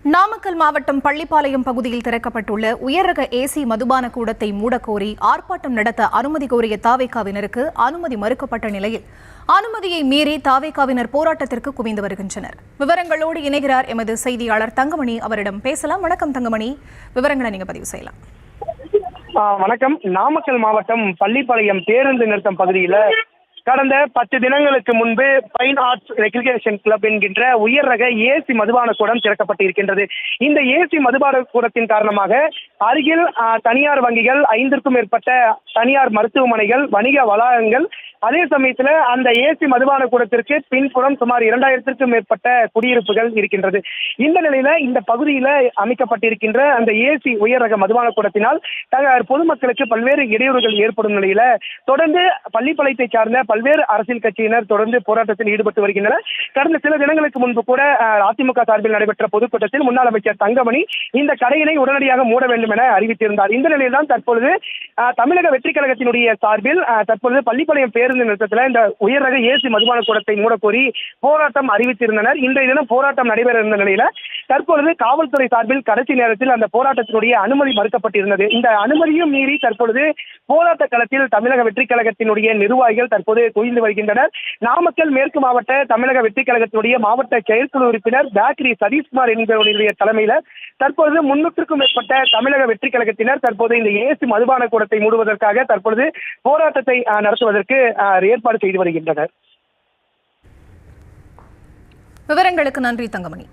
நாமக்கல் மாவட்டம் பள்ளிப்பாளையம் பகுதியில் திறக்கப்பட்டுள்ள உயர்ரக ஏசி மதுபான கூடத்தை மூடக்கோரி ஆர்ப்பாட்டம் நடத்த அனுமதி கோரிய தாவேகாவினருக்கு அனுமதி மறுக்கப்பட்ட நிலையில் அனுமதியை மீறி தாவேகாவினர் போராட்டத்திற்கு குவிந்து வருகின்றனர். விவரங்களோடு இணைகிறார் எமது செய்தியாளர் தங்கமணி. அவரிடம் பேசலாம். வணக்கம் தங்கமணி, விவரங்களை நீங்க பதிவு செய்யலாம். வணக்கம். நாமக்கல் மாவட்டம் பள்ளிப்பாளையம் பேருந்து நிறுத்தம் பகுதியில் கடந்த 10 தினங்களுக்கு முன்பு பைன் ஆர்ட்ஸ் ரெக்ரிகேஷன் கிளப் என்கின்ற உயர் ரக ஏசி மதுபான கூடம் திறக்கப்பட்டிருக்கின்றது. இந்த ஏசி மதுபான கூடத்தின் காரணமாக அருகில் தனியார் வங்கிகள், 5க்கும் மேற்பட்ட தனியார் மருத்துவமனைகள், வணிக வளாகங்கள், அதே சமயத்தில் அந்த ஏசி மதுபான கூடத்திற்கு பின்புறம் சுமார் 2000க்கும் மேற்பட்ட குடியிருப்புகள் இருக்கின்றது. இந்த நிலையில இந்த பகுதியில் அமைக்கப்பட்டிருக்கின்ற அந்த ஏசி உயர் ரக மதுபான கூடத்தினால் பொதுமக்களுக்கு பல்வேறு இடையூறுகள் ஏற்படும் நிலையில தொடர்ந்து பள்ளிப்பாளையத்தை சார்ந்த பல்வேறு அரசியல் கட்சியினர் தொடர்ந்து போராட்டத்தில் ஈடுபட்டு வருகின்றனர். கடந்த சில தினங்களுக்கு முன்பு கூட அதிமுக சார்பில் நடைபெற்ற பொதுக்கூட்டத்தில் முன்னாள் அமைச்சர் தங்கமணி இந்த கடையினை உடனடியாக மூட வேண்டும் என அறிவித்திருந்தார். இந்த நிலையில் தான் தற்பொழுது தமிழக வெற்றி கழகத்தினுடைய சார்பில் தற்பொழுது பள்ளிப்பாளையம் பேருந்து நிறுத்தத்தில் இந்த உயர் ரக ஏசி மதுபான கூடத்தை மூடக்கோரி போராட்டம் அறிவித்திருந்தனர். இன்றைய தினம் போராட்டம் நடைபெற இருந்த நிலையில தற்பொழுது காவல்துறை சார்பில் கடைசி நேரத்தில் அந்த போராட்டத்தினுடைய அனுமதி மறுக்கப்பட்டிருந்தது. இந்த அனுமதியும் மீறி தற்பொழுது போராட்ட களத்தில் தமிழக வெற்றி கழகத்தினுடைய நிர்வாகிகள் தற்போது குவிந்து வருகின்றனர். நாமக்கல் மேற்கு மாவட்ட தமிழக வெற்றி கழகத்தினுடைய மாவட்ட செயற்குழு உறுப்பினர் பேக்கரி சதீஷ்குமார் என்பவருடைய தலைமையில தற்பொழுது 300க்கும் மேற்பட்ட தமிழக வெற்றி கழகத்தினர் தற்போது இந்த ஏசி மதுபான கூடத்தை மூடுவதற்காக தற்பொழுது போராட்டத்தை நடத்துவதற்கு ஏற்பாடு செய்து வருகின்றனர். விவரங்களுக்கு நன்றி தங்கமணி.